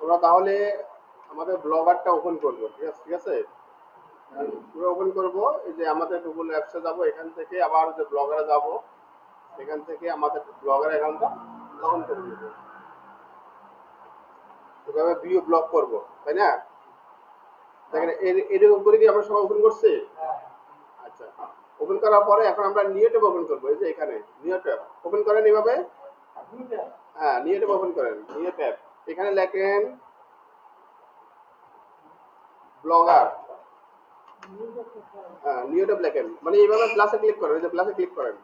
আমরা তাহলে আমাদের ব্লগারটা ওপেন করব, ঠিক আছে। পুরো ওপেন করব। এই যে আমাদের গুগল অ্যাপসে যাব, এখান থেকে আবার যে ব্লগারে যাব, এখান থেকে আমাদের ব্লগার অ্যাকাউন্টটা লগ ইন করে নেব। এভাবে ভিউ ব্লগ করব, তাই না? দেখেন এরকম করে কি আমরা সবাই ওপেন করছি? আচ্ছা, ওপেন করার পরে এখন আমরা নিউ ট্যাব ওপেন করব। এই যে এখানে নিউ ট্যাব ওপেন করেন এইভাবে। হ্যাঁ, নিউ ট্যাব ওপেন করেন, নিউ ট্যাব। এখানে লেখেন ব্লগার। হ্যাঁ, নিউ ট্যাব লেখেন, মানে এইভাবে প্লাসে ক্লিক করেন। এই যে প্লাসে ক্লিক করেন,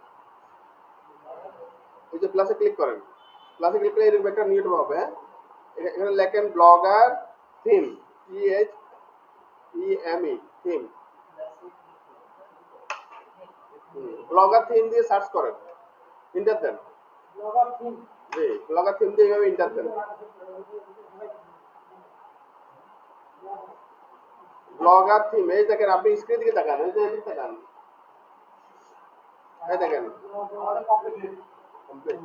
এই যে প্লাসে ক্লিক করেন। প্লাসে ক্লিক করে এরকম একটা নিউ ট্যাব হবে। হ্যাঁ, এখানে লেখেন blogger theme, THEME theme. Blogger theme দিয়ে সার্চ করেন, ইন্টার দেন। জি, ব্লগার থিম দিয়ে এইভাবে ইন্টার দেন। ব্লগার থিম, এই দেখেন, আপনি স্ক্রিন দিকে তাকান, এই যে এদিকে তাকান, এই দেখেন কমপ্লিট।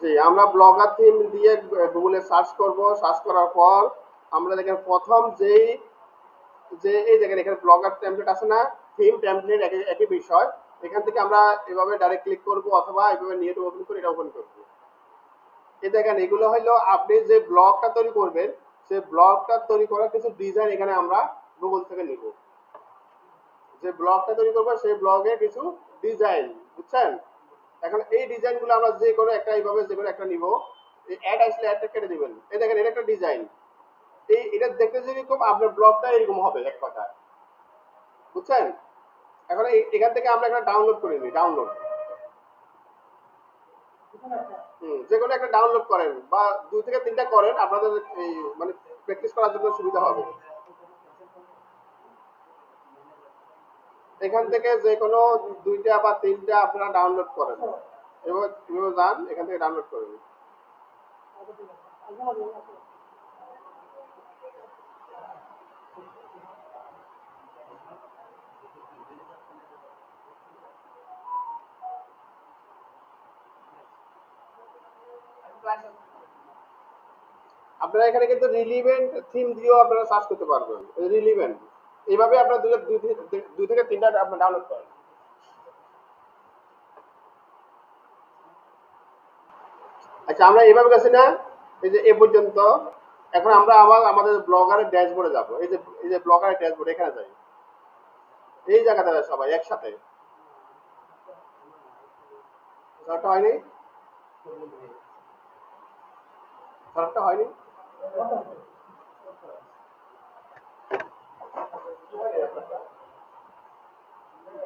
জি, আমরা ব্লগার থিম দিয়ে গুগলে সার্চ করব। সার্চ করার পর আমরা দেখেন প্রথম যেই যে এই দেখেন এখানে ব্লগার টেমপ্লেট আছে না, থিম টেমপ্লেট একই একই বিষয়। এখান থেকে আমরা এভাবে ডাইরেক্ট ক্লিক করব অথবা এভাবে নিয়ে ওপেন করে এটা ওপেন করব। এই দেখেন এগুলো হলো আপনি যে ব্লগটা তৈরি করবেন, সেই ব্লগটা তৈরি করার কিছু ডিজাইন এখানে আমরা গুগল থেকে নিব। যে ব্লগটা তৈরি করবো সেই ব্লগে কিছু ডিজাইন, বুঝছেন? এখন এই ডিজাইনগুলো আমরা যে কোনো একটা এইভাবে যে কোনো একটা নিব। এই অ্যাড আসলে অ্যাডটা কেটে দিবেন। এই দেখেন এটা একটা ডিজাইন। এটা দেখতে যেরকম আপনার ব্লগটা এরকম হবে এক কথা, বুঝছেন? এখন এখান থেকে আমরা একটা ডাউনলোড করে নিই, ডাউনলোড। যে কোনো একটা ডাউনলোড করেন বা 2 থেকে 3টা করেন, আপনাদের এই মানে প্র্যাকটিস করার জন্য সুবিধা হবে। এখান থেকে যে কোনো 2টা বা 3টা আপনারা ডাউনলোড করেন। এভাবে এভাবে যান, এখান থেকে ডাউনলোড করেন। আপনারা এখানে কিন্তু রিলিভেন্ট থিম দিয়েও আপনারা সার্চ করতে পারবেন, রিলিভেন্ট। এইভাবে আপনারা 2 থেকে 3টা আপনারা ডাউনলোড করেন। আচ্ছা, আমরা এইভাবে গেছি না, এই যে এ পর্যন্ত। এখন আমরা আবার আমাদের ব্লগারের ড্যাশবোর্ডে যাব। এই যে ব্লগারের ড্যাশবোর্ড, এখানে যাই। এই জায়গাটা সবাই একসাথে। সারটা হয়নি, সারটা হয়নি,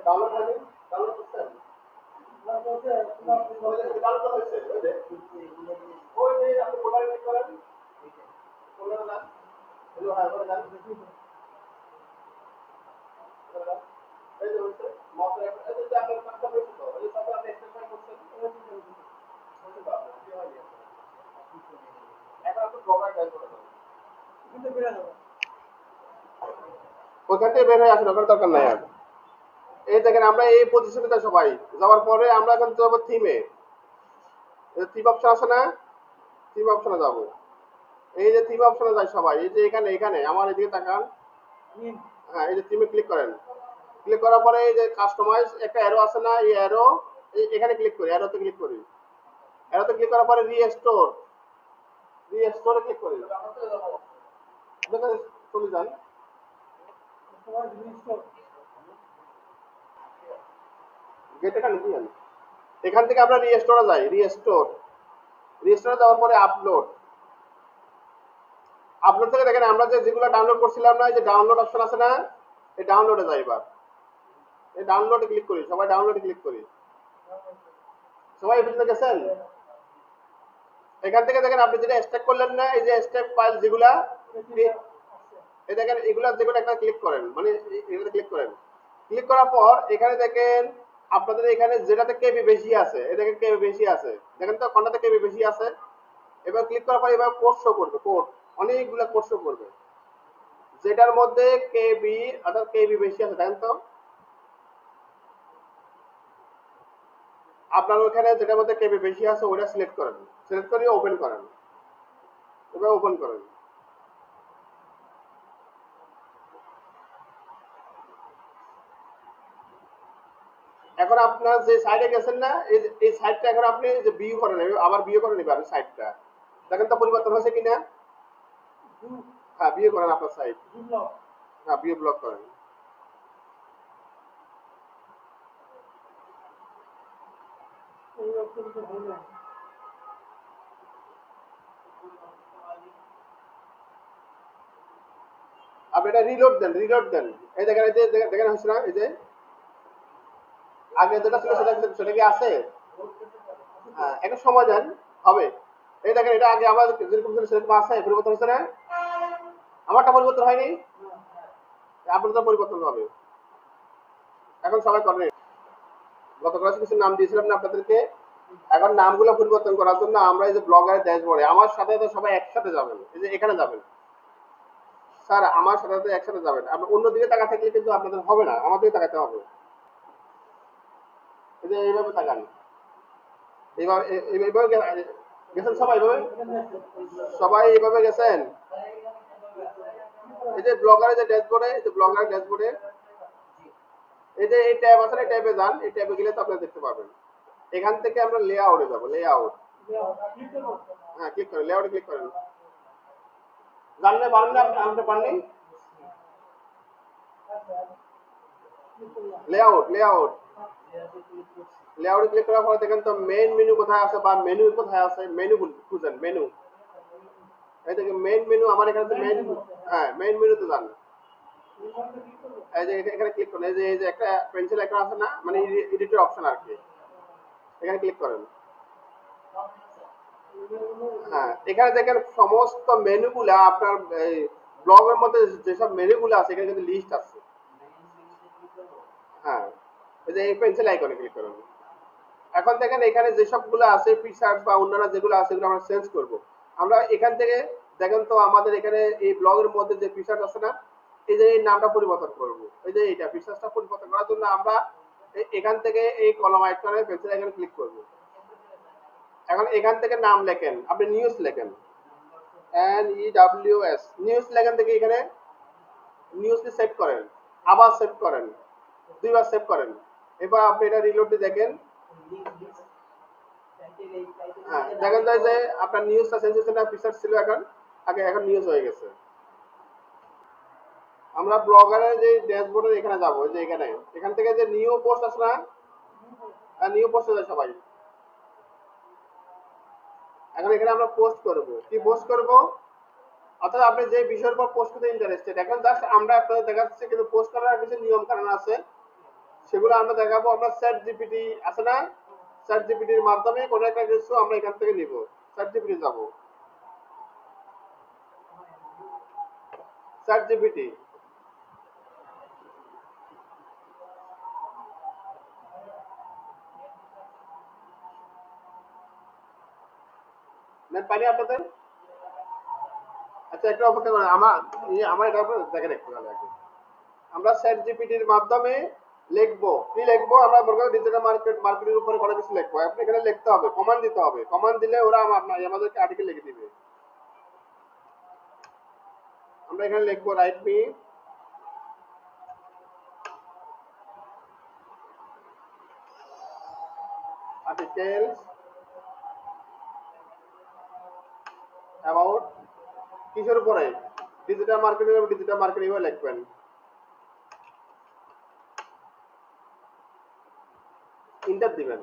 ডাউনলোড হয়নি, ডাউনলোড করছেন? ডাউনলোড হয়েছে, ওই যে আপনি ফোল্ডারে ক্লিক করেন, ফোল্ডারে যান, হ্যাঁ ওখানে যান, এই যে হয়েছে, মাউস এই যে আপনার কাজটা হয়েছে তো, এই যে সব আপনি এক্সটেনশন করছেন, হয়েছে তো আপনার, কি হয়নি আপনার? এখন আপনি ব্লগার টাইপ করে দেন। ওইখান থেকে বের হয়ে আসেন, ওখানে দরকার নাই আর। এই দেখেন আমরা এই পজিশনে যাই সবাই। যাওয়ার পরে আমরা এখন যাবো থিমে। থিম অপশন আছে না, থিম অপশনে যাবো। এই যে থিম অপশনে যাই সবাই, এই যে এখানে এখানে আমার এদিকে তাকান। হ্যাঁ, এই যে থিমে ক্লিক করেন। ক্লিক করার পরে এই যে কাস্টমাইজ একটা অ্যারো আছে না, এই অ্যারো, এখানে ক্লিক করি, অ্যারোতে ক্লিক করি। অ্যারোতে ক্লিক করার পরে রিস্টোর, রিস্টোরে ক্লিক করি। দেখেন চলে যান। গেট এখানে দিয়েন। এখান থেকে আমরা রিস্টোরে যাই, রিস্টোর। রিস্টোরে যাওয়ার পরে আপলোড। আপলোড থেকে দেখেন আমরা যেগুলো ডাউনলোড করছিলাম না, এই যে ডাউনলোড অপশন আছে না, এই ডাউনলোডে যাই এবার। এই ডাউনলোডে ক্লিক করি, সবাই ডাউনলোডে ক্লিক করি। সবাই এই পর্যন্ত গেছেন? এখান থেকে দেখেন আপনি যেটা এক্সট্রাক্ট করলেন না, এই যে এক্সট্রাক্ট ফাইল যেগুলা, এই দেখেন এগুলা যেগুলো একটা ক্লিক করেন, মানে এটাতে ক্লিক করেন। ক্লিক করার পর এখানে দেখেন আপনাদের এখানে যেটাতে কেবি বেশি আছে, এই দেখেন কেবি বেশি আছে, দেখেন তো কোনটাতে কেবি বেশি আছে। এবার ক্লিক করার পর এবার কোড শো করবে, কোড, অনেকগুলা কোড শো করবে। যেটার মধ্যে কেবি অর্থাৎ কেবি বেশি আছে, দেখেন তো। আপনার ওখানে যেটার মধ্যে কেবি বেশি আছে ওটা সিলেক্ট করেন, সিলেক্ট করে ওপেন করেন, এবার ওপেন করেন। এখন আপনার যে সাইডে গেছেন না, এই সাইডটা এখন আপনি যে ভিউ করে নেবেন, আবার ভিউ করে নেবেন সাইডটা, দেখেন তো পরিবর্তন হয়েছে কিনা। হ্যাঁ ভিউ করেন আপনার সাইড, হ্যাঁ ভিউ ব্লক করেন। আপনি এটা রিলোড দেন, রিলোড দেন। এই দেখেন, এই যে দেখেন হচ্ছে না, এই যে আগে যেটা ছিল সেটা কি আছে? হ্যাঁ একটা সময় দেন, হবে। এই দেখেন এটা আগে আমার যেরকম ছিল সেরকম আছে, পরিবর্তন হচ্ছে না? আমারটা পরিবর্তন হয়নি, আপনার তো পরিবর্তন হবে। এখন সবাই করেন। গত ক্লাসে কিছু নাম দিয়েছিলাম না আপনাদেরকে, এখন নামগুলো পরিবর্তন করার জন্য আমরা এই যে ব্লগারের ড্যাশবোর্ডে আমার সাথে তো সবাই একসাথে যাবেন, এই যে এখানে যাবেন। স্যার আমার সাথে তো একসাথে যাবেন, আপনি অন্যদিকে তাকা থাকলে কিন্তু আপনাদের হবে না, আমাদেরকে তাকাতে হবে। এই যে এইভাবে তাকান, এইভাবে এইভাবে গেছেন সবাই, এইভাবে সবাই এইভাবে গেছেন। এই যে ব্লগারের যে ড্যাশবোর্ডে, এই যে ব্লগারের ড্যাশবোর্ডে এই যে এই ট্যাব আছে না, ট্যাবে যান, এই ট্যাবে গেলে তো আপনারা দেখতে পাবেন। এখান থেকে আমরা লেআউটে যাব, লেআউট, হ্যাঁ ক্লিক করেন, লেআউটে ক্লিক করেন। জানলে পারেন না, আপনি পাননি। লেআউট, লেআউট, লেআউটে ক্লিক করার পরে দেখেন তো মেইন মেনু কোথায় আছে বা মেনু কোথায় আছে, মেনু খুঁজেন, মেনু। এই দেখেন মেইন মেনু, আমার এখানে তো মেইন, হ্যাঁ মেইন মেনুতে যান। এই যে এখানে ক্লিক করেন, এই যে একটা পেন্সিল আইকন আছে না, মানে এডিটর অপশন আর কি, এখানে ক্লিক করেন। হ্যাঁ এখানে দেখেন সমস্ত মেনুগুলা আপনার এই ব্লগের মধ্যে যেসব মেনুগুলো আছে এখানে কিন্তু লিস্ট আছে। হ্যাঁ এই যে এই পেন্সিল আইকনে ক্লিক করুন। এখন দেখেন এখানে যেসবগুলো আছে ফিচার্স বা অন্যান্য যেগুলো আছে সেগুলো আমরা চেঞ্জ করব। আমরা এখান থেকে দেখেন তো আমাদের এখানে এই ব্লগের মধ্যে যে ফিচার্স আছে না, এই যে এই নামটা পরিবর্তন করব, এই যে এইটা ফিচার্সটা পরিবর্তন করার জন্য আমরা এখান থেকে এই কলম আইকনে পেন্সিল আইকনে ক্লিক করব। এখন এখান থেকে নাম লেখেন, আপনি নিউজ লেখেন, NEWS, নিউজ লেখেন থেকে এখানে নিউজটি সেভ করেন, আবার সেভ করেন, দুইবার সেভ করেন। এবার আপনি এটা রিলোড দিয়ে দেখেন, হ্যাঁ দেখেন যায় যে আপনার নিউজটা চেঞ্জ হচ্ছে না, ফিচার ছিল এখন, আগে এখন নিউজ হয়ে গেছে। আমরা ব্লগারের যে ড্যাশবোর্ডের এখানে যাবো, যে এখানে এখান থেকে যে নিউ পোস্ট আছে না, নিউ পোস্টে যায় সবাই। এখন এখানে আমরা পোস্ট করব, কি পোস্ট করব, অর্থাৎ আপনি যে বিষয়ের উপর পোস্ট করতে ইন্টারেস্টেড। এখন জাস্ট আমরা আপনাদের দেখাচ্ছি, কিন্তু পোস্ট করার কিছু নিয়ম কানুন আছে, সেগুলো আমরা দেখাবো। আমরা চ্যাট জিপিটি আছে না, চ্যাট জিপিটির মাধ্যমে কোনো একটা কিছু আমরা এখান থেকে নিব, চ্যাট জিপিটি যাব, চ্যাট জিপিটি নেট পানি আপনাদের। আচ্ছা একটু অপেক্ষা করেন, আমার এটা আপনার দেখেন একটু তাহলে আগে। আমরা চ্যাট জিপিটির মাধ্যমে লিখবো, কি লিখবো, আমরা মনে করি ডিজিটাল মার্কেটের উপরে কোনো কিছু লিখবো। আপনি এখানে লিখতে হবে, কমান্ড দিতে হবে, কমান্ড দিলে ওরা আমাদেরকে আর্টিকেল লিখে দিবে। আমরা এখানে লিখবো রাইট মি আর্টিকেলস অ্যাবাউট, কিসের উপরে, ডিজিটাল মার্কেটিং, ডিজিটাল মার্কেটিং লিখবেন। ইন্টার দিবেন,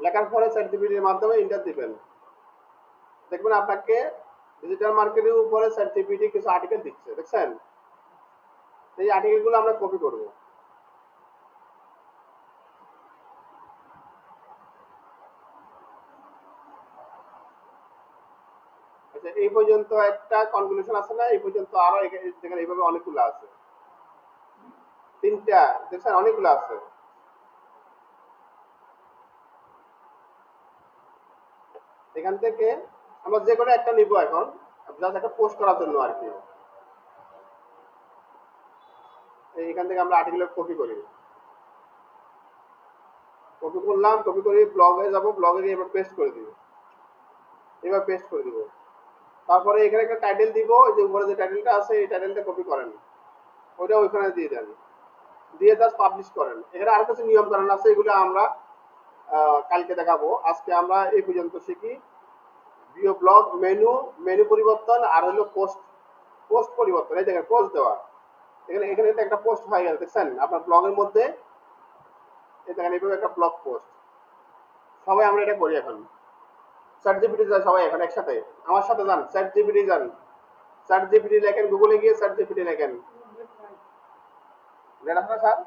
লেখার পরে চ্যাট জিপিটির মাধ্যমে ইন্টার দিবেন, দেখবেন আপনাকে ডিজিটাল মার্কেটিং উপরে চ্যাট জিপিটি কিছু আর্টিকেল দিচ্ছে, দেখছেন? এই আর্টিকেলগুলো আমরা কপি করব। আচ্ছা এই পর্যন্ত একটা কনক্লুশন আছে না, এই পর্যন্ত আরো দেখেন এইভাবে অনেকগুলো আছে, তিনটা, দেখছেন অনেকগুলো আছে। এখান থেকে আমরা যে কোনো একটা নিব এখন, জাস্ট একটা পোস্ট করার জন্য আর কি। এখান থেকে আমরা আর্টিকেল কপি করি, কপি কপি করলাম, কপি করে ব্লগে যাব, ব্লগে গিয়ে এবার পেস্ট করে দিব, এবার পেস্ট করে দিব। তারপরে এখানে একটা টাইটেল দিব, এই যে উপরে যে টাইটেলটা আছে এই টাইটেলটা কপি করেন, ওইটা ওইখানে দিয়ে দেন, দিয়ে জাস্ট পাবলিশ করেন। এখানে আর কিছু নিয়ম কানুন আছে, এগুলো আমরা কালকে দেখাবো। আজকে আমরা এই পর্যন্ত শিখি। ভিডিও ব্লগ মেনু, মেনু পরিবর্তন, আর হলো পোস্ট, পোস্ট পরিবর্তন। এই দেখেন পোস্ট দেওয়া, এখানে এখানে একটা পোস্ট হয়ে গেল, দেখছেন আপনার ব্লগের মধ্যে, এই দেখেন এইভাবে একটা ব্লগ পোস্ট। সবাই আমরা এটা করি এখন। চ্যাট জিপিটি যান সবাই এখন একসাথে, আমার সাথে যান, চ্যাট জিপিটি যান, চ্যাট জিপিটি লেখেন, গুগলে গিয়ে চ্যাট জিপিটি লেখেন। নেট আছে না স্যার?